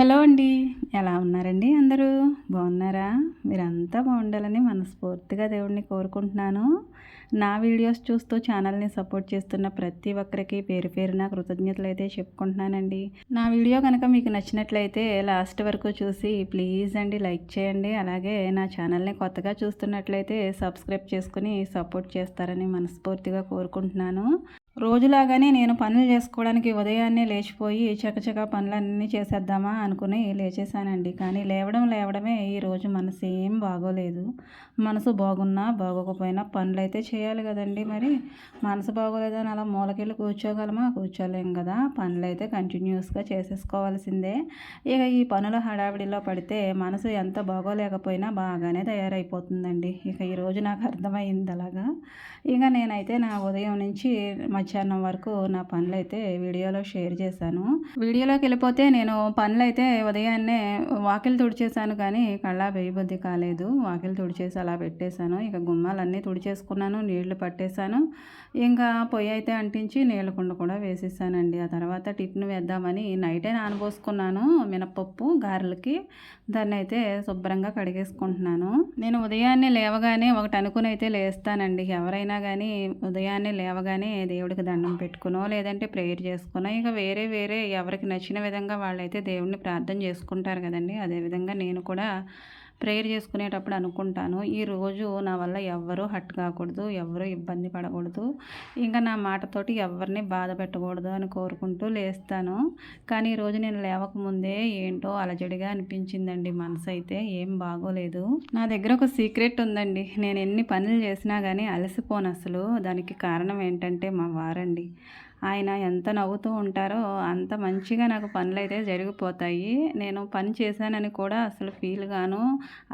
Hello అండి. ఎలా ఉన్నారండి అందరూ? బాగున్నారా? మీరంతా బాగుండాలని మనస్ఫూర్తిగా దేవుడిని కోరుకుంటున్నాను. నా వీడియోస్ చూస్తూ ఛానల్‌ని సపోర్ట్ చేస్తున్న ప్రతి ఒక్కరికి పేరు పేరున కృతజ్ఞతలైతే చెప్పుకుంటున్నానండి. నా వీడియో కనుక మీకు నచ్చినట్లయితే లాస్ట్ వరకు చూసి ప్లీజ్ అండి లైక్ చేయండి. అలాగే నా ఛానల్‌ని కొత్తగా చూస్తున్నట్లయితే సబ్స్క్రైబ్ చేసుకొని సపోర్ట్ చేస్తారని మనస్ఫూర్తిగా కోరుకుంటున్నాను. రోజులాగానే నేను పనులు చేసుకోవడానికి ఉదయాన్నే లేచిపోయి చకచకా పనులన్నీ చేసేద్దామా అనుకుని లేచేశానండి. కానీ లేవడమే ఈరోజు మనసు ఏం బాగోలేదు. మనసు బాగున్నా బాగోకపోయినా పనులైతే చేయాలి కదండి మరి. మనసు బాగోలేదని అలా మూలకెళ్ళి కూర్చోగలమా? కూర్చోలేం కదా. పనులైతే కంటిన్యూస్గా చేసేసుకోవాల్సిందే. ఇక ఈ పనుల హడావిడిలో పడితే మనసు ఎంత బాగోలేకపోయినా బాగానే తయారైపోతుందండి. ఇక ఈరోజు నాకు అర్థమైంది అలాగా. ఇక నేనైతే నా ఉదయం నుంచి మధ్యాహ్నం వరకు నా పనులైతే వీడియోలో షేర్ చేశాను. వీడియోలోకి వెళ్ళిపోతే నేను పనులైతే ఉదయాన్నే వాకిలి తుడిచేసాను కానీ కళ్ళా వేయబుద్ధి కాలేదు. వాకిలి తుడిచేసి అలా పెట్టేశాను. ఇక గుమ్మాలన్నీ తుడిచేసుకున్నాను, నీళ్లు పట్టేశాను. ఇంకా పొయ్యి అయితే అంటించి నీళ్ళ కుండ కూడా వేసేసానండి. ఆ తర్వాత టిఫిన్ వేద్దామని నైటే నానబోసుకున్నాను మినపప్పు గారెలకి. దాన్ని అయితే శుభ్రంగా కడిగేసుకుంటున్నాను. నేను ఉదయాన్నే లేవగానే ఒకటి అనుకుని అయితే లేస్తానండి. ఎవరైనా కానీ ఉదయాన్నే లేవగానే దేవుడికి దండం పెట్టుకునో లేదంటే ప్రేయర్ చేసుకునో ఇక వేరే ఎవరికి నచ్చిన విధంగా వాళ్ళైతే దేవుడిని ప్రార్థన చేసుకుంటారు కదండి. అదేవిధంగా నేను కూడా ప్రేయర్ చేసుకునేటప్పుడు అనుకుంటాను, ఈరోజు నా వల్ల ఎవ్వరూ హర్ట్ కాకూడదు, ఎవరు ఇబ్బంది పడకూడదు, ఇంకా నా మాటతోటి ఎవరిని బాధ పెట్టకూడదు అని కోరుకుంటూ లేస్తాను. కానీ ఈరోజు నేను లేవకముందే ఏంటో అలజడిగా అనిపించిందండి. మనసు అయితే ఏం బాగోలేదు. నా దగ్గర ఒక సీక్రెట్ ఉందండి. నేను ఎన్ని పనులు చేసినా కానీ అలసిపోను అసలు. దానికి కారణం ఏంటంటే మా వారండి. ఆయన ఎంత నవ్వుతూ ఉంటారో అంత మంచిగా నాకు పనులైతే జరిగిపోతాయి. నేను పని చేశానని కూడా అసలు ఫీల్ గాను,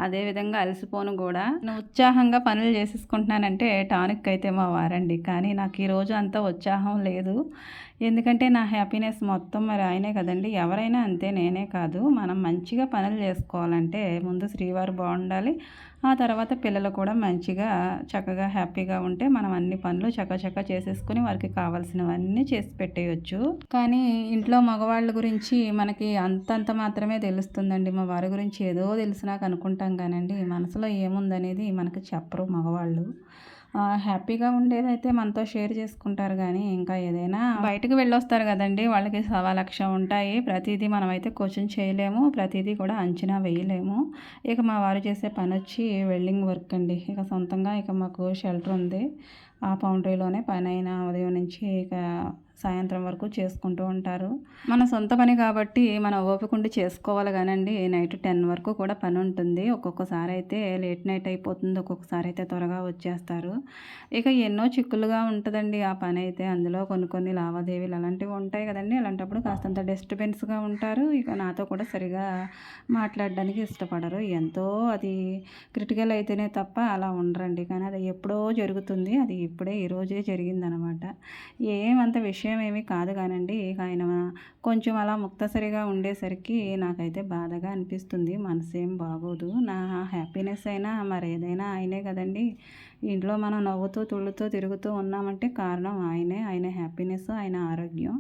అదేవిధంగా అలసిపోను కూడా. నేను ఉత్సాహంగా పనులు చేసేసుకుంటున్నానంటే టానిక్ అయితే మా వారండి. కానీ నాకు ఈరోజు అంత ఉత్సాహం లేదు. ఎందుకంటే నా హ్యాపీనెస్ మొత్తం మరి ఆయనే కదండి. ఎవరైనా అంతే, నేనే కాదు. మనం మంచిగా పనులు చేసుకోవాలంటే ముందు శ్రీవారు బాగుండాలి. ఆ తర్వాత పిల్లలు కూడా మంచిగా చక్కగా హ్యాపీగా ఉంటే మనం అన్ని పనులు చకచకా చేసేసుకుని వారికి కావాల్సినవన్నీ చేసి పెట్టేయచ్చు. కానీ ఇంట్లో మగవాళ్ళ గురించి మనకి అంతంత మాత్రమే తెలుస్తుందండి. మా వారి గురించి ఏదో తెలుసు నాకు అనుకుంటాం కానండి, మనసులో ఏముందనేది మనకు చెప్పరు మగవాళ్ళు. హ్యాపీగా ఉండేదైతే మనతో షేర్ చేసుకుంటారు కానీ ఇంకా ఏదైనా బయటకు వెళ్ళొస్తారు కదండి, వాళ్ళకి 1,00,000 ఉంటాయి. ప్రతిదీ మనమైతే క్వశ్చన్ చేయలేము, ప్రతిదీ కూడా అంచనా వేయలేము. ఇక మా వారు చేసే పని వచ్చి వెల్డింగ్ వర్క్ అండి. ఇక సొంతంగా ఇక మాకు షెల్టర్ ఉంది. ఆ బౌండరీలోనే పని అయినా ఉదయం నుంచి ఇక సాయంత్రం వరకు చేసుకుంటూ ఉంటారు. మన సొంత పని కాబట్టి మనం ఓపిక ఉండి చేసుకోవాలి కానండి. నైట్ 10 వరకు కూడా పని ఉంటుంది. ఒక్కొక్కసారి అయితే లేట్ నైట్ అయిపోతుంది, ఒక్కొక్కసారి అయితే త్వరగా వచ్చేస్తారు. ఇక ఎన్నో చిక్కులుగా ఉంటుందండి ఆ పని అయితే. అందులో కొన్ని లావాదేవీలు అలాంటివి ఉంటాయి కదండి. అలాంటప్పుడు కాస్తంత డిస్టర్బెన్స్గా ఉంటారు. ఇక నాతో కూడా సరిగా మాట్లాడడానికి ఇష్టపడరు. ఎంతో అది క్రిటికల్ అయితేనే తప్ప అలా ఉండరండి. కానీ అది ఎప్పుడో జరుగుతుంది. అది ఇప్పుడే ఈరోజే జరిగిందనమాట. ఏమంత విషయం ఏమీ కాదు కానండి. ఇక ఆయన కొంచెం అలా ముక్తసరిగా ఉండేసరికి నాకైతే బాధగా అనిపిస్తుంది. మనసేం బాగోదు. నా హ్యాపీనెస్ అయినా మరేదైనా ఆయనే కదండి. ఇంట్లో మనం నవ్వుతూ తుళ్ళుతూ తిరుగుతూ ఉన్నామంటే కారణం ఆయనే. ఆయన హ్యాపీనెస్, ఆయన ఆరోగ్యం.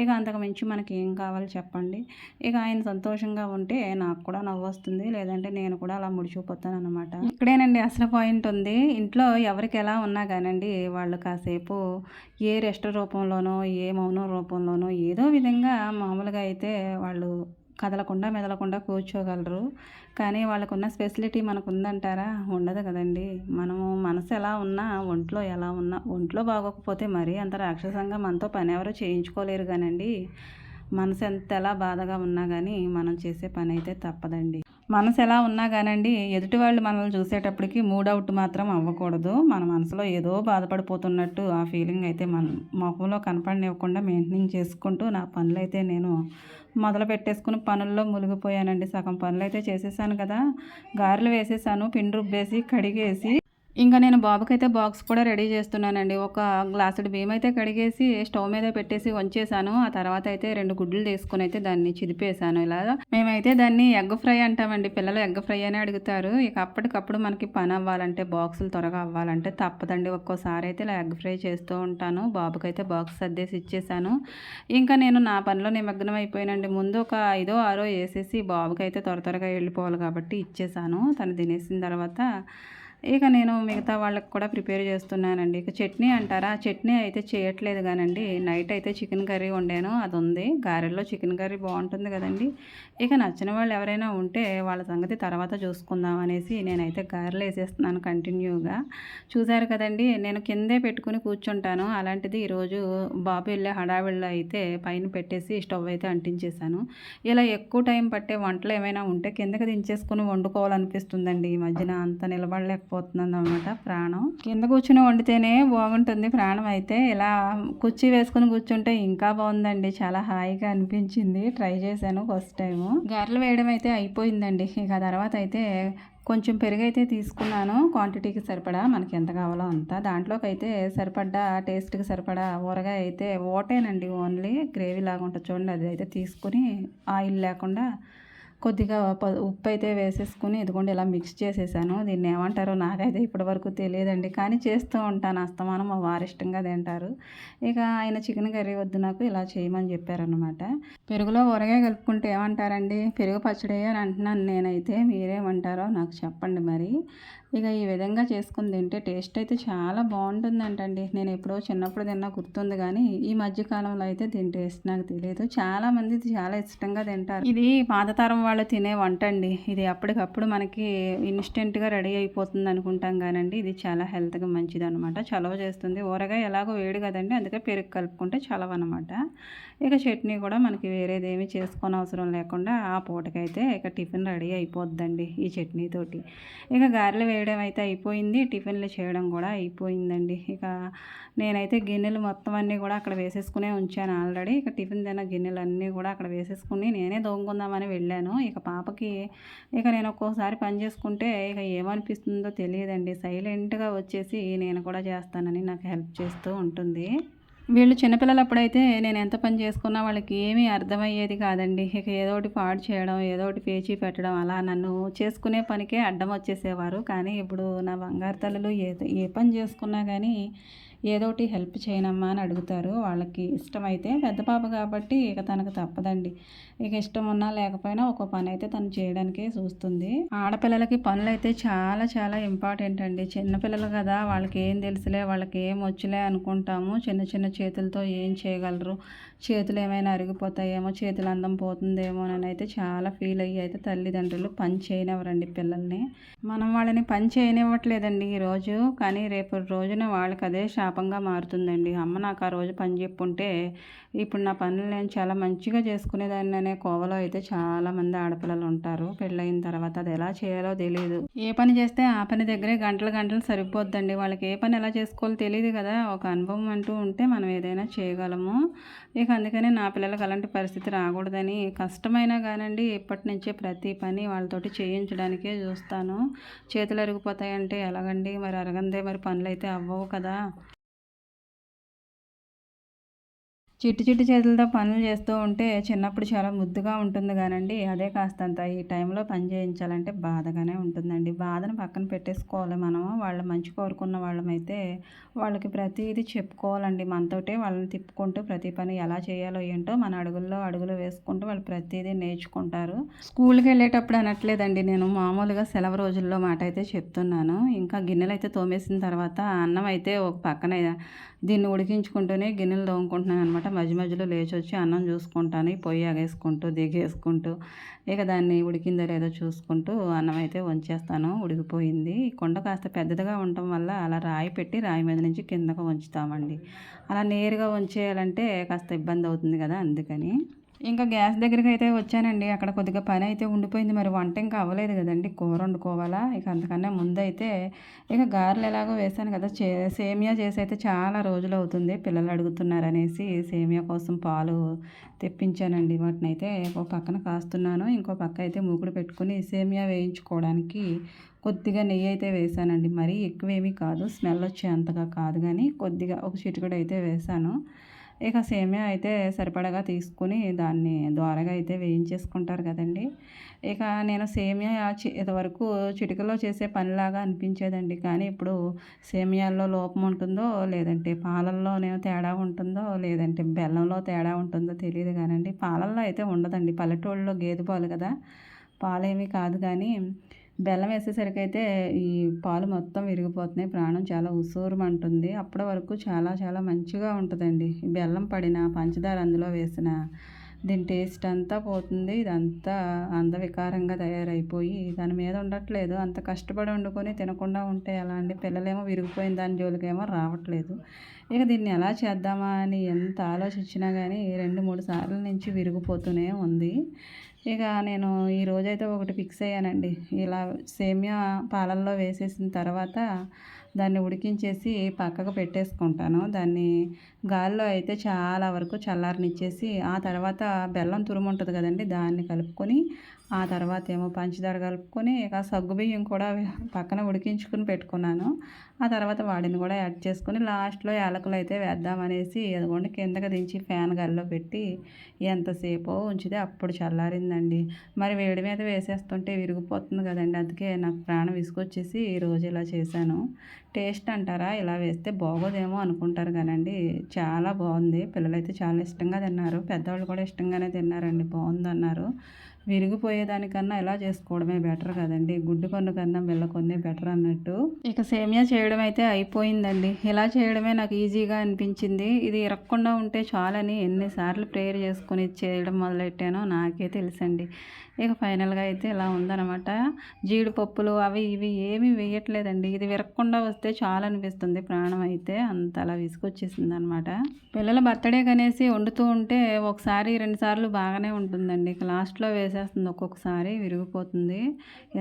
ఇక అంతకు మించి మనకి ఏం కావాలి చెప్పండి. ఇక ఆయన సంతోషంగా ఉంటే నాకు కూడా నవ్వు వస్తుంది, లేదంటే నేను కూడా అలా ముడిచిపోతాను అనమాట. ఇక్కడేనండి అసలు పాయింట్ ఉంది. ఇంట్లో ఎవరికి ఎలా ఉన్నా కానండి, వాళ్ళు కాసేపు ఏ రెస్ట్ రూపంలోనో ఏ మౌనం రూపంలోనో ఏదో విధంగా మామూలుగా అయితే వాళ్ళు కదలకుండా మెదలకుండా కూర్చోగలరు. కానీ వాళ్ళకున్న స్పెసిలిటీ మనకు ఉందంటారా? ఉండదు కదండి. మనము మనసు ఎలా ఉన్నా, ఒంట్లో ఎలా ఉన్నా, ఒంట్లో బాగోకపోతే మరీ అంత రాక్షసంగా మనతో పని ఎవరు చేయించుకోలేరు కానండి. మనసు ఎలా బాధగా ఉన్నా కానీ మనం చేసే పని అయితే తప్పదండి. మనసు ఎలా ఉన్నా కానండి, ఎదుటి వాళ్ళు మనల్ని చూసేటప్పటికి మూడ్ అవుట్ మాత్రం అవ్వకూడదు. మన మనసులో ఏదో బాధపడిపోతున్నట్టు ఆ ఫీలింగ్ అయితే మన మొహంలో కనపడనివ్వకుండా మెయింటైన్ చేసుకుంటూ నా పనులైతే నేను మొదలు పెట్టేసుకుని పనుల్లో మునిగిపోయానండి. సగం పనులు అయితే చేసేసాను కదా. గారెలు వేసేసాను, పిండి రుబ్బేసి కడిగేసి ఇంకా నేను బాబుకైతే బాక్స్ కూడా రెడీ చేస్తున్నానండి. ఒక గ్లాసుడు బియ్యమైతే కడిగేసి స్టవ్ మీద పెట్టేసి వంచేసాను. ఆ తర్వాత అయితే 2 గుడ్లు తీసుకొనైతే దాన్ని చిదిపేసాను ఇలాగా. మేమైతే దాన్ని ఎగ్ ఫ్రై అంటామండి. పిల్లలు ఎగ్ ఫ్రై అనే అడుగుతారు. ఇక అప్పటికప్పుడు మనకి పని అవ్వాలంటే, బాక్సులు త్వరగా అవ్వాలంటే తప్పదండి. ఒక్కోసారి అయితే ఇలా ఎగ్ ఫ్రై చేస్తూ ఉంటాను. బాబుకైతే బాక్స్ సర్దేసి ఇచ్చేసాను. ఇంకా నేను నా పనిలో నిమగ్నం అయిపోయానండి. ముందు ఒక 5, 6 ఏసేసి బాబుకైతే త్వరగా వెళ్ళిపోవాలి కాబట్టి ఇచ్చేసాను. తను తినేసిన తర్వాత ఇక నేను మిగతా వాళ్ళకి కూడా ప్రిపేర్ చేస్తున్నానండి. ఇక చట్నీ అంటారా, చట్నీ అయితే చేయట్లేదు కానండి. నైట్ అయితే చికెన్ కర్రీ వండాను, అది ఉంది. గారెల్లో చికెన్ కర్రీ బాగుంటుంది కదండి. ఇక నచ్చిన వాళ్ళు ఎవరైనా ఉంటే వాళ్ళ సంగతి తర్వాత చూసుకుందాం అనేసి నేనైతే గారెలు వేసేస్తున్నాను కంటిన్యూగా. చూసారు కదండి, నేను కిందే పెట్టుకుని కూర్చుంటాను. అలాంటిది ఈరోజు బాబు వెళ్ళే హడావిడిలో అయితే పైన పెట్టేసి స్టవ్ అయితే అంటించేసాను. ఇలా ఎక్కువ టైం పట్టే వంటలు ఏమైనా ఉంటే కిందకి దించేసుకుని వండుకోవాలనిపిస్తుందండి. ఈ మధ్యన అంత నిలబడలేకపోతుందన్నమాట ప్రాణం. కింద కూర్చుని వండితేనే బాగుంటుంది ప్రాణం. అయితే ఇలా కుర్చీ వేసుకుని కూర్చుంటే ఇంకా బాగుందండి. చాలా హాయిగా అనిపించింది. ట్రై చేశాను ఫస్ట్ టైము. గారెలు వేయడం అయితే అయిపోయిందండి. ఇక తర్వాత అయితే కొంచెం పెరుగైతే తీసుకున్నాను, క్వాంటిటీకి సరిపడా మనకి ఎంత కావాలో అంత. దాంట్లోకి అయితే సరిపడ్డా టేస్ట్కి సరిపడా ఊరగాయ అయితే ఓటేనండి, ఓన్లీ గ్రేవీ లాగా ఉంటుంది చూడండి, అది అయితే తీసుకుని ఆయిల్ లేకుండా కొద్దిగా ఉప్పు అయితే వేసేసుకుని ఇదిగోండి ఇలా మిక్స్ చేసేసాను. దీన్ని ఏమంటారో నాకైతే ఇప్పటివరకు తెలియదండి, కానీ చేస్తూ ఉంటాను అస్తమానం. మా వారు ఇష్టంగా తింటారు. ఇక ఆయన చికెన్ కర్రీ వద్దు నాకు, ఇలా చేయమని చెప్పారనమాట. పెరుగులో ఊరగాయ కలుపుకుంటే ఏమంటారండి, పెరుగు పచ్చడి అని అంటున్నాను నేనైతే. మీరేమంటారో నాకు చెప్పండి మరి. ఇక ఈ విధంగా చేసుకుని తింటే టేస్ట్ అయితే చాలా బాగుంటుందంటండి. నేను ఎప్పుడో చిన్నప్పుడు తిన్నా గుర్తుంది, కానీ ఈ మధ్య కాలంలో అయితే దీని టేస్ట్ నాకు తెలియదు. చాలామంది చాలా ఇష్టంగా తింటారు. ఇది పాతతరం వాళ్ళు తినే వంట అండి. ఇది అప్పటికప్పుడు మనకి ఇన్స్టెంట్గా రెడీ అయిపోతుంది అనుకుంటాం కానండి, ఇది చాలా హెల్త్గా మంచిది అనమాట. చలవ చేస్తుంది. ఊరగాయ ఎలాగో వేడి కదండి, అందుకే పెరుగు కలుపుకుంటే చలవ అనమాట. ఇక చట్నీ కూడా మనకి వేరేదేమీ చేసుకొని అవసరం లేకుండా ఆ పూటకైతే ఇక టిఫిన్ రెడీ అయిపోద్దండి ఈ చట్నీతోటి. ఇక గారెలు వేయడం అయితే అయిపోయింది, టిఫిన్లు చేయడం కూడా అయిపోయిందండి. ఇక నేనైతే గిన్నెలు మొత్తం అన్నీ కూడా అక్కడ వేసేసుకునే ఉంచాను ఆల్రెడీ. ఇక టిఫిన్ తిన్న గిన్నెలన్నీ కూడా అక్కడ వేసేసుకుని నేనే దోముకుందామని వెళ్ళాను. ఇక పాపకి ఇక నేను ఒక్కోసారి పని చేసుకుంటే ఇక ఏమనిపిస్తుందో తెలియదండి, సైలెంట్గా వచ్చేసి నేను కూడా చేస్తానని నాకు హెల్ప్ చేస్తూ ఉంటుంది. వీళ్ళు చిన్నపిల్లలప్పుడైతే నేను ఎంత పని చేసుకున్నా వాళ్ళకి ఏమీ అర్థమయ్యేది కాదండి. ఇక ఏదో ఒకటి పాడు చేయడం, ఏదో ఒకటి పేచీ పెట్టడం, అలా నన్ను చేసుకునే పనికే అడ్డం వచ్చేసేవారు. కానీ ఇప్పుడు నా బంగారు తల్లులు ఏ పని చేసుకున్నా కానీ ఏదోటి హెల్ప్ చేయనమ్మా అని అడుగుతారు. వాళ్ళకి ఇష్టమైతే, పెద్ద పాప కాబట్టి ఇక తనకు తప్పదండి. ఇక ఇష్టం ఉన్నా లేకపోయినా ఒక పని అయితే తను చేయడానికే చూస్తుంది. ఆడపిల్లలకి పనులు అయితే చాలా చాలా ఇంపార్టెంట్ అండి. చిన్నపిల్లలు కదా, వాళ్ళకి ఏం తెలుసులే, వాళ్ళకి ఏం వచ్చులే అనుకుంటాము. చిన్న చిన్న చేతులతో ఏం చేయగలరు, చేతులు ఏమైనా అరిగిపోతాయేమో, చేతులు అందం పోతుందేమో అని అయితే చాలా ఫీల్ అయ్యి అయితే తల్లిదండ్రులు పని చేయనివ్వరండి పిల్లల్ని. మనం వాళ్ళని పని చేయనివ్వట్లేదండి ఈరోజు, కానీ రేపు రోజున వాళ్ళకి అదే శాపంగా మారుతుందండి. అమ్మ నాకు ఆ రోజు పని చెప్పుంటే ఇప్పుడు నా పనులు నేను చాలా మంచిగా చేసుకునేదాన్ని అనే కోవలో అయితే చాలామంది ఆడపిల్లలు ఉంటారు. పెళ్ళయిన తర్వాత అది ఎలా చేయాలో తెలియదు. ఏ పని చేస్తే ఆ పని దగ్గరే గంటలు గంటలు సరిపోద్దండి. వాళ్ళకి ఏ పని ఎలా చేసుకోవాలో తెలియదు కదా. ఒక అనుభవం అంటూ ఉంటే మనం ఏదైనా చేయగలము. ఇక అందుకనే నా పిల్లలకు అలాంటి పరిస్థితి రాకూడదని కష్టమైనా కానండి ఇప్పటి నుంచే ప్రతి పని వాళ్ళతోటి చేయించడానికే చూస్తాను. చేతులు అరిగిపోతాయంటే ఎలాగండి, మరి అరగందే మరి పనులు అయితే అవ్వవు కదా. చిట్టి చిట్టి చేతులతో పనులు చేస్తూ ఉంటే చిన్నప్పుడు చాలా ముద్దుగా ఉంటుంది కానండి, అదే కాస్తంత ఈ టైంలో పని చేయించాలంటే బాధగానే ఉంటుందండి. బాధను పక్కన పెట్టేసుకోవాలి మనం. వాళ్ళు మంచి కోరుకున్న వాళ్ళమైతే వాళ్ళకి ప్రతిదీ చెప్పుకోవాలండి. మనతోటే వాళ్ళని తిప్పుకుంటూ ప్రతి పని ఎలా చేయాలో ఏంటో మన అడుగుల్లో అడుగులు వేసుకుంటూ వాళ్ళు ప్రతిదీ నేర్చుకుంటారు. స్కూల్కి వెళ్ళేటప్పుడు అనట్లేదండి నేను, మామూలుగా సెలవు రోజుల్లో మాట అయితే చెప్తున్నాను. ఇంకా గిన్నెలు అయితే తోమేసిన తర్వాత అన్నం అయితే ఒక పక్కన దీన్ని ఉడికించుకుంటూనే గిన్నెలు తోముకుంటున్నాను అనమాట. మధ్య మధ్యలో లేచి వచ్చి అన్నం చూసుకుంటాను, ఈ పొయ్యి ఆగేసుకుంటూ దిగేసుకుంటూ. ఇక దాన్ని ఉడికిందో లేదో చూసుకుంటూ అన్నం అయితే వంచేస్తాను. ఉడికిపోయింది. ఈ కుండ కాస్త పెద్దదిగా ఉండటం వల్ల అలా రాయి పెట్టి రాయి మీద నుంచి కిందకు వంచుతామండి. అలా నేరుగా వంచేయాలంటే కాస్త ఇబ్బంది అవుతుంది కదా, అందుకని. ఇంకా గ్యాస్ దగ్గరికి అయితే వచ్చానండి. అక్కడ కొద్దిగా పని అయితే ఉండిపోయింది. మరి వంట ఇంకా అవ్వలేదు కదండీ. కూర వండుకోవాలా. ఇక అంతకన్నా ముందైతే ఇక గారెలు ఎలాగో వేశాను కదా! సేమియా చేసి అయితే చాలా రోజులు అవుతుంది. పిల్లలు అడుగుతున్నారనేసి సేమియా కోసం పాలు తెప్పించానండి. వాటినైతే ఒక పక్కన కాస్తున్నాను. ఇంకో పక్క అయితే మూకుడు పెట్టుకొని సేమియా వేయించుకోవడానికి కొద్దిగా నెయ్యి అయితే వేశానండి. మరీ ఎక్కువేమీ కాదు. స్మెల్ వచ్చే అంతగా కాదు గానీ కొద్దిగా ఒక చిటికెడు అయితే వేశాను. ఇక సేమియా అయితే సరిపడగా తీసుకొని దాన్ని దోరగా అయితే వేయించేసుకుంటారు కదండీ. ఇక నేను సేమియా ఇదివరకు చిటికలో చేసే పనిలాగా అనిపించేదండి. కానీ ఇప్పుడు సేమియాల్లో లోపం ఉంటుందో, లేదంటే పాలల్లోనేమో తేడా ఉంటుందో, లేదంటే బెల్లంలో తేడా ఉంటుందో తెలీదు కానండి. పాలల్లో అయితే ఉండదండి. పల్లెటూళ్ళలో గేదె పాలు కదా! పాలేమీ కాదు కానీ బెల్లం వేసేసరికైతే ఈ పాలు మొత్తం విరిగిపోతున్నాయి. ప్రాణం చాలా ఉసూరుమంటుంది. అప్పటి వరకు చాలా చాలా మంచిగా ఉంటుందండి. ఈ బెల్లం పడిన, పంచదార అందులో వేసిన దీని టేస్ట్ అంతా పోతుంది. ఇదంతా అందవికారంగా తయారైపోయి దాని మీద ఉండట్లేదు. అంత కష్టపడి వండుకొని తినకుండా ఉంటే ఎలా అండి? పిల్లలేమో విరిగిపోయిన దాని జోలికేమో రావట్లేదు. ఇక దీన్ని ఎలా చేద్దామా అని ఎంత ఆలోచించినా కానీ 2, 3 సార్ల నుంచి విరిగిపోతూనే ఉంది. ఇక నేను ఈరోజైతే ఒకటి ఫిక్స్ అయ్యానండి. ఇలా సేమియా పాలల్లో వేసేసిన తర్వాత దాన్ని ఉడికించేసి పక్కకు పెట్టేసుకుంటాను. దాన్ని గాలిలో అయితే చాలా వరకు చల్లారనిచ్చేసి ఆ తర్వాత బెల్లం తురుము ఉంటుంది కదండీ! దాన్ని కలుపుకొని ఆ తర్వాత ఏమో పంచదార కలుపుకొని ఇక సగ్గుబియ్యం కూడా పక్కన ఉడికించుకొని పెట్టుకున్నాను. ఆ తర్వాత వాటిని కూడా యాడ్ చేసుకొని లాస్ట్‌లో యాలకులు అయితే వేద్దామనేసి అదిగోండి కిందకి దించి ఫ్యాన్ గాలిలో పెట్టి ఎంతసేపో ఉంచితే అప్పుడు చల్లారిందండి. మరి వేడి మీద వేసేస్తుంటే విరిగిపోతుంది కదండీ! అందుకే నాకు ప్రాణం విసుగొచ్చేసి ఈరోజు ఇలా చేశాను. టేస్ట్ అంటారా ఇలా వేస్తే బాగోదేమో అనుకుంటారు కానండి చాలా బాగుంది. పిల్లలైతే చాలా ఇష్టంగా తిన్నారు. పెద్దవాళ్ళు కూడా ఇష్టంగానే తిన్నారండి. బాగుందన్నారు. విరిగిపోయేదానికన్నా ఇలా చేసుకోవడమే బెటర్ కదండీ. గుడ్డు కొన్ను కన్నా బిళ్ళ కొన్నే బెటర్ అన్నట్టు. ఇక సేమియా చేయడం అయితే అయిపోయిందండి. ఇలా చేయడమే నాకు ఈజీగా అనిపించింది. ఇది ఇరక్కుండా ఉంటే చాలని ఎన్నిసార్లు ప్రేయర్ చేసుకొని చేయడం మొదలెట్టానో నాకే తెలుసండి. ఇక ఫైనల్‌గా అయితే ఇలా ఉందనమాట. జీడిపప్పులు అవి ఇవి ఏమీ వేయట్లేదండి. ఇది విరక్కుండా వస్తే చాలనిపిస్తుంది. ప్రాణం అయితే అంతలా విసుగొచ్చేసిందనమాట. పిల్లల బర్త్‌డేకనేసి వండుతూ ఉంటే ఒకసారి, 2 సార్లు బాగానే ఉంటుందండి. ఇక లాస్ట్‌లో వేసేస్తుంది ఒక్కొక్కసారి విరిగిపోతుంది.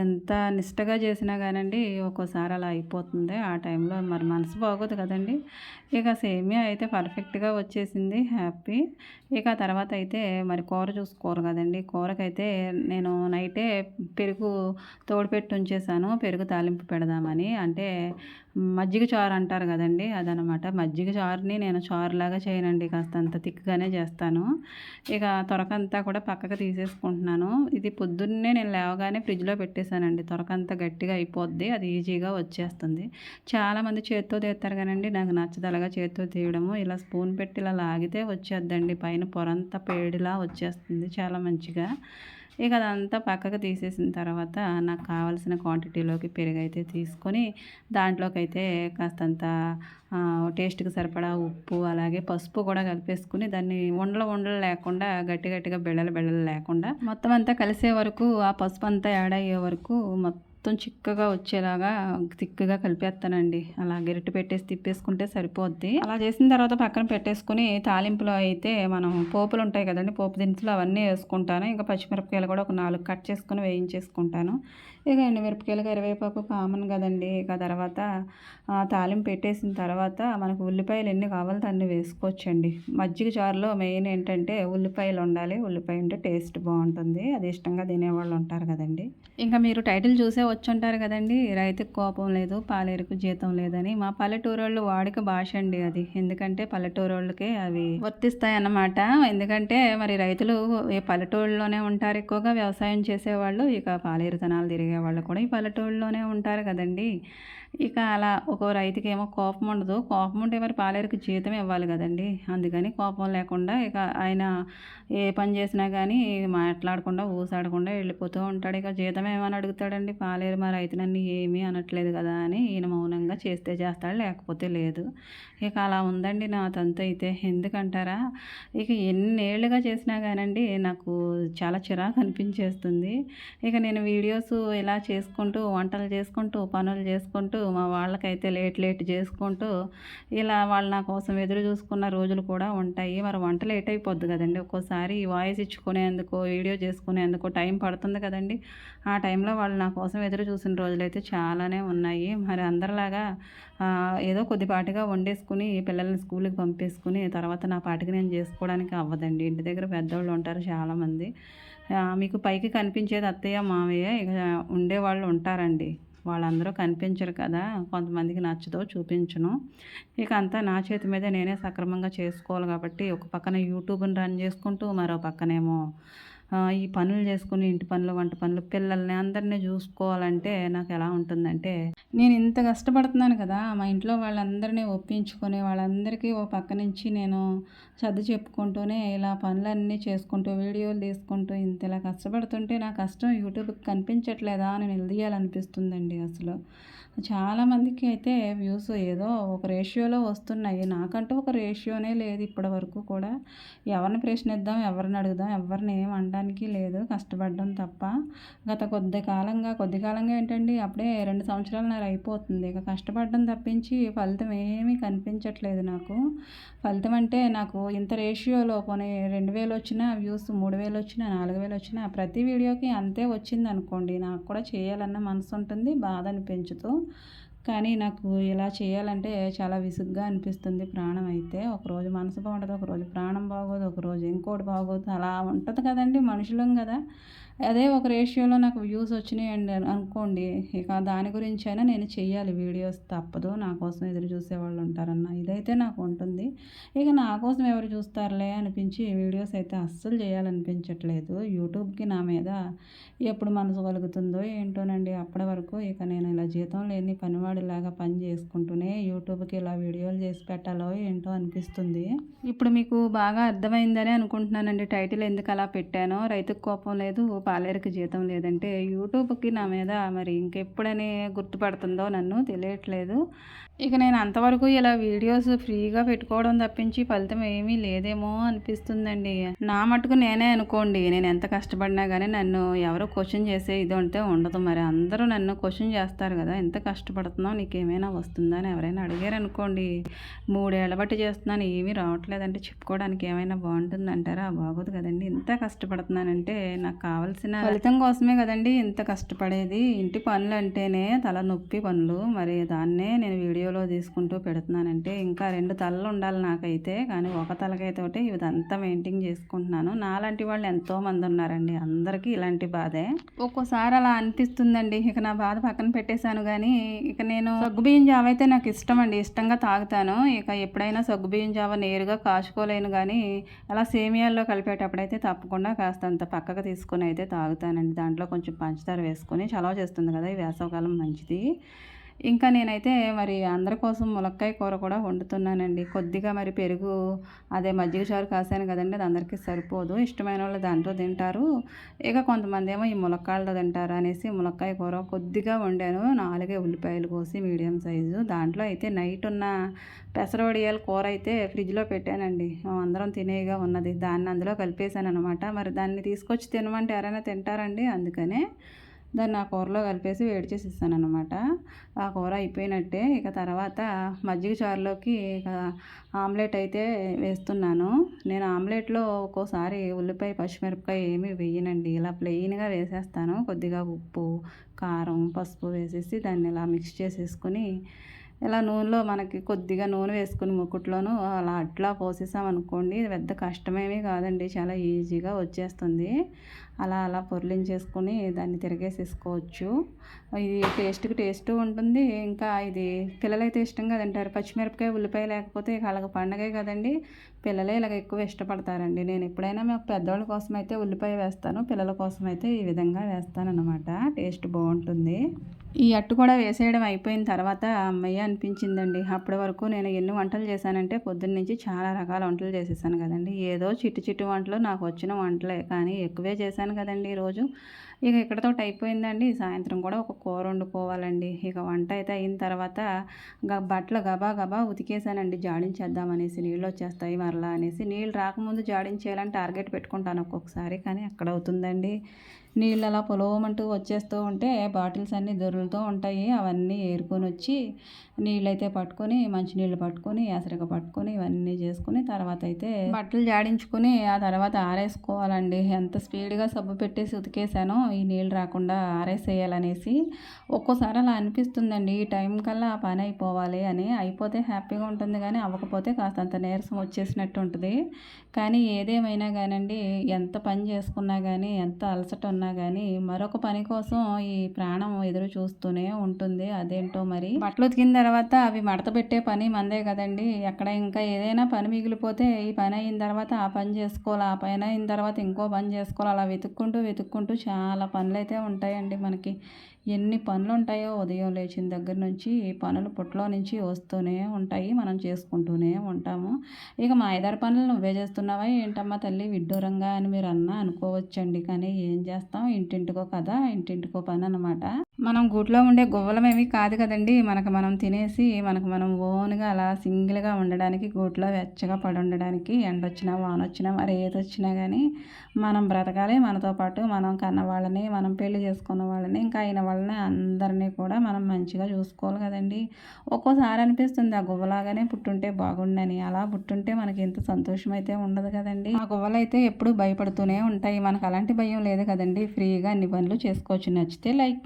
ఎంత నిష్టగా చేసినా కానండి ఒక్కోసారి అలా అయిపోతుంది. ఆ టైంలో మరి మనసు బాగోదు కదండీ. ఇక సేమియా అయితే పర్ఫెక్ట్‌గా వచ్చేసింది. హ్యాపీ. ఇక తర్వాత అయితే మరి కూర చూసుకోవాలి కదండీ. కూరకైతే నేను నైటే పెరుగు తోడుపెట్టి ఉంచేసాను. పెరుగు తాలింపు పెడదామని. అంటే మజ్జిగ చారు అంటారు కదండీ! అదనమాట. మజ్జిగ చారుని నేను చారులాగా చేయనండి. కాస్తంత థిక్‌గానే చేస్తాను. ఇక తొరకంతా కూడా పక్కకు తీసేసుకుంటున్నాను. ఇది పొద్దున్నే నేను లేవగానే ఫ్రిడ్జ్‌లో పెట్టేసానండి. తొరకంతా గట్టిగా అయిపోద్ది. అది ఈజీగా వచ్చేస్తుంది. చాలామంది చేత్తో తీస్తారు కానండి నాకు నచ్చదు అలాగా చేత్తో తీయడము. ఇలా స్పూన్ పెట్టి ఇలా లాగితే వచ్చేద్దండి. పైన పొరంతా పేడిలా వచ్చేస్తుంది చాలా మంచిగా. ఇక అదంతా పక్కకు తీసేసిన తర్వాత నాకు కావాల్సిన క్వాంటిటీలోకి పెరుగైతే తీసుకొని దాంట్లోకైతే కాస్తంత టేస్ట్‌కి సరిపడా ఉప్పు, అలాగే పసుపు కూడా కలిపేసుకొని దాన్ని ఉండలు ఉండలు లేకుండా గట్టి గట్టిగా బిళ్ళలు బిళ్ళలు లేకుండా మొత్తం అంతా కలిసే వరకు ఆ పసుపు అంతా యాడ్ అయ్యే వరకు మొత్తం చిక్కగా వచ్చేలాగా తిక్కుగా కలిపేస్తానండి. అలా గరిటె పెట్టేసి తిప్పేసుకుంటే సరిపోద్ది. అలా చేసిన తర్వాత పక్కన పెట్టేసుకొని తాలింపులో అయితే మనం పోపులు ఉంటాయి కదండీ. పోపు దినుసులు అవన్నీ వేసుకుంటాను. ఇంకా పచ్చిమిరపకాయలు కూడా ఒక 4 కట్ చేసుకొని వేయించేసుకుంటాను. ఇక ఎండుమిరపకాయలు, కరివేపాకు కామన్ కదండీ. ఇక తర్వాత తాలింపు పెట్టేసిన తర్వాత మనకు ఉల్లిపాయలు ఎన్ని కావాలో అన్ని వేసుకోవచ్చండి. మజ్జిగ చారులో మెయిన్ ఏంటంటే ఉల్లిపాయలు ఉండాలి. ఉల్లిపాయ ఉంటే టేస్ట్ బాగుంటుంది. అది ఇష్టంగా తినేవాళ్ళు ఉంటారు కదండీ. ఇంకా మీరు టైటిల్ చూసే వచ్చుంటారు కదండీ. రైతుకు కోపం లేదు, పాలేరుకు జీతం లేదని. మా పల్లెటూరోళ్ళు వాడుక భాష అండి అది. ఎందుకంటే పల్లెటూరోళ్ళకే అవి వర్తిస్తాయి అన్నమాట. ఎందుకంటే మరి రైతులు పల్లెటూళ్ళలోనే ఉంటారు ఎక్కువగా. వ్యవసాయం చేసేవాళ్ళు ఇక పాలేరుతనాలు తిరిగేవాళ్ళు కూడా ఈ పల్లెటూళ్ళలోనే ఉంటారు కదండీ. ఇక అలా ఒక్కో రైతుకేమో కోపం ఉండదు. కోపం ఉంటే మరి పాలేరుకి జీతం ఇవ్వాలి కదండీ. అందుకని కోపం లేకుండా ఇక ఆయన ఏ పని చేసినా కానీ మాట్లాడకుండా ఊసాడకుండా వెళ్ళిపోతూ ఉంటాడు. ఇక జీతం ఏమని అడుగుతాడండి పాలేరు. పాలేరు మా రైతునన్నీ ఏమీ అనట్లేదు కదా అని ఈయన మౌనంగా చేస్తే చేస్తాడు, లేకపోతే లేదు. ఇక అలా ఉందండి నా తంతు అయితే. ఎందుకంటారా, ఇక ఎన్నేళ్ళుగా చేసినా కానండి నాకు చాలా చిరాకు అనిపించేస్తుంది. ఇక నేను వీడియోస్ ఇలా చేసుకుంటూ, వంటలు చేసుకుంటూ, పనులు చేసుకుంటూ, మా వాళ్ళకైతే లేట్ లేట్ చేసుకుంటూ, ఇలా వాళ్ళు నా కోసం ఎదురు చూసుకున్న రోజులు కూడా ఉంటాయి. మరి వంట లేట్ అయిపోద్ది కదండి ఒక్కోసారి. వాయిస్ ఇచ్చుకునేందుకు, వీడియో చేసుకునేందుకు టైం పడుతుంది కదండి. ఆ టైంలో వాళ్ళు నా కోసం ఎదురు చూసిన రోజులైతే చాలానే ఉన్నాయి. మరి అందరిలాగా ఏదో కొద్దిపాటిగా వండేసుకుని పిల్లల్ని స్కూల్కి పంపేసుకుని తర్వాత నా పాటికి నేను చేసుకోవడానికి అవ్వదండి. ఇంటి దగ్గర పెద్దోళ్ళు ఉంటారు చాలామంది. మీకు పైకి కనిపించేది అత్తయ్య, మావయ్య, ఇక ఉండేవాళ్ళు ఉంటారండి. వాళ్ళందరూ కనిపించరు కదా, కొంతమందికి నచ్చదో చూపించను. ఇక అంతా నా చేతి మీదే నేనే సక్రమంగా చేసుకోవాలి కాబట్టి ఒక పక్కన యూట్యూబ్ని రన్ చేసుకుంటూ, మరో పక్కనేమో ఈ పనులు చేసుకుని, ఇంటి పనులు, వంట పనులు, పిల్లల్ని అందరినీ చూసుకోవాలంటే నాకు ఎలా ఉంటుందంటే, నేను ఇంత కష్టపడుతున్నాను కదా, మా ఇంట్లో వాళ్ళందరినీ ఒప్పించుకొని వాళ్ళందరికీ ఓ పక్క నుంచి నేను సర్ది చెప్పుకుంటూనే ఇలా పనులన్నీ చేసుకుంటూ, వీడియోలు తీసుకుంటూ ఇంత ఇలా కష్టపడుతుంటే నా కష్టం యూట్యూబ్కి కనిపించట్లేదా అని నిలదీయాలనిపిస్తుందండి అసలు. చాలామందికి అయితే వ్యూస్ ఏదో ఒక రేషియోలో వస్తున్నాయి. నాకంటూ ఒక రేషియోనే లేదు ఇప్పటి వరకు కూడా. ఎవరిని ప్రశ్నిద్దాం, ఎవరిని అడుగుదాం, ఎవరిని ఏం అనడానికి లేదు. కష్టపడడం తప్ప. గత కొద్ది కాలంగా ఏంటండి, అప్పుడే 2 సంవత్సరాలున్నర అయిపోతుంది. ఇక కష్టపడడం తప్పించి ఫలితం ఏమీ కనిపించట్లేదు నాకు. ఫలితం అంటే నాకు ఇంత రేషియోలో పోనీ 2000 వచ్చినా వ్యూస్, 3000 వచ్చినా, 4000 వచ్చినా ప్రతి వీడియోకి అంతే వచ్చిందనుకోండి, నాకు కూడా చేయాలన్న మనసు ఉంటుంది, బాధ అనిపించదు. కానీ నాకు ఇలా చేయాలంటే చాలా విసుగ్గా అనిపిస్తుంది ప్రాణం అయితే. ఒకరోజు మనసు బాగుంటుంది, ఒకరోజు ప్రాణం బాగోదు, ఒకరోజు ఇంకోటి బాగోదు. అలా ఉంటుంది కదండి, మనుషులం కదా. అదే ఒక రేషియోలో నాకు వ్యూస్ వచ్చినాయండి అనుకోండి, ఇక దాని గురించైనా నేను చెయ్యాలి వీడియోస్, తప్పదు. నా కోసం ఎదురు చూసేవాళ్ళు ఉంటారన్న ఇదైతే నాకు ఉంటుంది. ఇక నా కోసం ఎవరు చూస్తారులే అనిపించి వీడియోస్ అయితే అస్సలు చేయాలనిపించట్లేదు. యూట్యూబ్కి నా మీద ఎప్పుడు మనసు కలుగుతుందో ఏంటోనండి. అప్పటి వరకు ఇక నేను ఇలా జీతం లేని పనివాడిలాగా పని చేసుకుంటూనే యూట్యూబ్కి ఇలా వీడియోలు చేసి పెట్టాలో ఏంటో అనిపిస్తుంది. ఇప్పుడు మీకు బాగా అర్థమైందని అనుకుంటున్నానండి టైటిల్ ఎందుకు అలా పెట్టానో. రైతుకు కోపం లేదు, పాలేరుకి జీతం లేదంటే యూట్యూబ్కి నా మీద మరి ఇంకెప్పుడని గుర్తుపడుతుందో నన్ను తెలియట్లేదు. ఇక నేను అంతవరకు ఇలా వీడియోస్ ఫ్రీగా పెట్టుకోవడం తప్పించి ఫలితం ఏమీ లేదేమో అనిపిస్తుందండి. నా మటుకు నేనే అనుకోండి, నేను ఎంత కష్టపడినా కానీ నన్ను ఎవరు క్వశ్చన్ చేసే ఇది అంటే ఉండదు. మరి అందరూ నన్ను క్వశ్చన్ చేస్తారు కదా, ఎంత కష్టపడుతున్నావు, నీకేమైనా వస్తుందా అని ఎవరైనా అడిగారు అనుకోండి, 3 ఏళ్ల బట్టి చేస్తున్నాను ఏమీ రావట్లేదంటే చెప్పుకోవడానికి ఏమైనా బాగుంటుందంటారా? బాగోదు కదండి. ఇంత కష్టపడుతున్నానంటే నాకు కావాల్సిన ఫలితం కోసమే కదండి ఇంత కష్టపడేది. ఇంటి పనులు అంటేనే తలనొప్పి పనులు, మరి దాన్నే నేను వీడియోలో తీసుకుంటూ పెడుతున్నానంటే ఇంకా 2 తలలు ఉండాలి నాకైతే. కానీ ఒక తలకైతే ఇదంతా మెయింటైన్ చేసుకుంటున్నాను. నాలాంటి వాళ్ళు ఎంతోమంది ఉన్నారండి, అందరికీ ఇలాంటి బాధే. ఒక్కోసారి అలా అనిపిస్తుందండి. ఇక నా బాధ పక్కన పెట్టేశాను కానీ ఇక నేను సగ్గుబియ్యం జావ అయితే నాకు ఇష్టం అండి, ఇష్టంగా తాగుతాను. ఇక ఎప్పుడైనా సగ్గుబియ్యం జావ నేరుగా కాచుకోలేను కానీ అలా సేమియాల్లో కలిపేటప్పుడైతే తప్పకుండా కాస్తంత పక్కకు తీసుకొని అయితే తాగుతానండి. దాంట్లో కొంచెం పంచదార వేసుకొని, చలవ చేస్తుంది కదా, ఈ వేసవకాలం మంచిది. ఇంకా నేనైతే మరి అందరి కోసం ములక్కాయ కూర కూడా వండుతున్నానండి. కొద్దిగా మరి పెరుగు, అదే మజ్జిగ చారు కాసాను కదండి, అది అందరికీ సరిపోదు. ఇష్టమైన వాళ్ళు దాంట్లో తింటారు, ఇక కొంతమంది ఏమో ఈ ములక్కాయలతో తింటారు అనేసి ములక్కాయ కూర కొద్దిగా వండాను. 4 ఉల్లిపాయలు కోసి మీడియం సైజు. దాంట్లో అయితే నైట్ ఉన్న పెసరవడియాల కూర అయితే ఫ్రిడ్జ్లో పెట్టానండి, అందరం తినేగా ఉన్నది. దాన్ని అందులో కలిపేశాను అనమాట. మరి దాన్ని తీసుకొచ్చి తినమంటే ఎవరైనా తింటారండి, అందుకనే దాన్ని ఆ కూరలో కలిపేసి వేడి చేసి ఇస్తానన్నమాట. ఆ కూర అయిపోయినట్టే. ఇక తర్వాత మజ్జిగ చారులోకి ఇక ఆమ్లెట్ అయితే వేస్తున్నాను. నేను ఆమ్లెట్లో ఒక్కోసారి ఉల్లిపాయ, పచ్చిమిరపకాయ ఏమీ వేయనండి, ఇలా ప్లెయిన్గా వేసేస్తాను. కొద్దిగా ఉప్పు, కారం, పసుపు వేసేసి దాన్ని ఇలా మిక్స్ చేసేసుకొని ఇలా నూనెలో మనకి కొద్దిగా నూనె వేసుకుని ముక్కుట్లోనూ అలా అట్లా పోసేసామనుకోండి, పెద్ద కష్టమేమీ కాదండి, చాలా ఈజీగా వచ్చేస్తుంది. అలా అలా పొర్లించేసుకొని దాన్ని తిరగేసేసుకోవచ్చు. ఇది టేస్ట్ ఉంటుంది. ఇంకా ఇది పిల్లలైతే ఇష్టంగా తింటారు. పచ్చిమిరపకాయ, ఉల్లిపాయ లేకపోతే ఇక అలాగ పండగే కదండి, పిల్లలే ఇలాగ ఎక్కువ ఇష్టపడతారండి. నేను ఎప్పుడైనా మా పెద్దవాళ్ళ కోసం అయితే ఉల్లిపాయ వేస్తాను, పిల్లల కోసం అయితే ఈ విధంగా వేస్తానన్నమాట. టేస్ట్ బాగుంటుంది. ఈ అట్టు కూడా వేసేయడం అయిపోయిన తర్వాత అమ్మయ్య అనిపించిందండి. అప్పటి వరకు నేను ఎన్ని వంటలు చేశానంటే పొద్దున్న నుంచి చాలా రకాల వంటలు చేసేసాను కదండి. ఏదో చిట్టి చిట్టి వంటలు నాకు వచ్చిన వంటలే, కానీ ఎక్కువే చేశాను చేశాను కదండి ఈరోజు. ఇక ఇక్కడతోటి అయిపోయిందండి. సాయంత్రం కూడా ఒక కూర వండుకోవాలండి. ఇక వంట అయితే అయిన తర్వాత బట్టలు గబా గబా ఉతికేసానండి, జాడించేద్దామనేసి, నీళ్ళు వచ్చేస్తాయి మరలా అనేసి. నీళ్ళు రాకముందు జాడించేయాలని టార్గెట్ పెట్టుకుంటాను ఒక్కొక్కసారి, కానీ ఎక్కడ అవుతుందండి. నీళ్ళు అలా పొలోమంటూ వచ్చేస్తూ ఉంటే బాటిల్స్ అన్నీ దొరులుతూ ఉంటాయి. అవన్నీ ఏరుకొని వచ్చి నీళ్ళైతే పట్టుకొని, మంచినీళ్ళు పట్టుకొని, ఎసరిక పట్టుకొని, ఇవన్నీ చేసుకుని తర్వాత అయితే బట్టలు జాడించుకొని ఆ తర్వాత ఆరేసుకోవాలండి. ఎంత స్పీడ్గా సబ్బు పెట్టేసి ఉతికేసానో ఈ నీళ్ళు రాకుండా ఆరేసేయాలనేసి. ఒక్కోసారి అలా అనిపిస్తుందండి, ఈ టైం కల్లా ఆ పని అయిపోవాలి అని. అయిపోతే హ్యాపీగా ఉంటుంది, కానీ అవ్వకపోతే కాస్తంత నీరసం వచ్చేసినట్టు ఉంటుంది. కానీ ఏదేమైనా కానండి, ఎంత పని చేసుకున్నా కానీ, ఎంత అలసట ఉన్నా కానీ, మరొక పని కోసం ఈ ప్రాణం ఎదురు చూస్తూనే ఉంటుంది. అదేంటో మరి. బట్టలు ఉతికిన తర్వాత అవి మడత పెట్టే పని మందే కదండి. ఎక్కడ ఇంకా ఏదైనా పని మిగిలిపోతే ఈ పని అయిన తర్వాత ఆ పని చేసుకోవాలి, ఆ పని అయిన తర్వాత ఇంకో పని చేసుకోవాలి. అలా వెతుక్కుంటూ చాలా పనులు అయితే ఉంటాయండి మనకి. ఎన్ని పనులు ఉంటాయో ఉదయం లేచిన దగ్గర నుంచి పనులు పుట్టలో నుంచి వస్తూనే ఉంటాయి, మనం చేసుకుంటూనే ఉంటాము. ఇక మా ఐదారు పనులు నువ్వే చేస్తున్నావా ఏంటమ్మా తల్లి విడ్డూరంగా అని మీరు అనుకోవచ్చండి. కానీ ఏం చేస్తాం, ఇంటింటికో కదా, ఇంటింటికో పని అనమాట. మనం గూట్లో ఉండే గువ్వలమేమీ కాదు కదండి. మనం తినేసి మనం ఓన్గా అలా సింగిల్గా ఉండడానికి, గూట్లో వెచ్చగా పడి ఉండడానికి, ఎండొచ్చినా వానొచ్చినా మరి ఏదొచ్చినా కానీ మనం బ్రతకాలి. మనతో పాటు మనం కన్న వాళ్ళని, మనం పెళ్లి చేసుకున్న వాళ్ళని, ఇంకా అయిన వాళ్ళని అందరినీ కూడా మనం మంచిగా చూసుకోవాలి కదండి. ఒక్కోసారి అనిపిస్తుంది ఆ గువ్వలాగానే పుట్టుంటే బాగుండని. అలా పుట్టుంటే మనకి ఎంత సంతోషం అయితే ఉండదు కదండి. ఆ గువ్వలైతే ఎప్పుడూ భయపడుతూనే ఉంటాయి. మనకు అలాంటి భయం లేదు కదండి. ఫ్రీగా అన్ని పనులు చేసుకోవచ్చు. నచ్చితే లైక్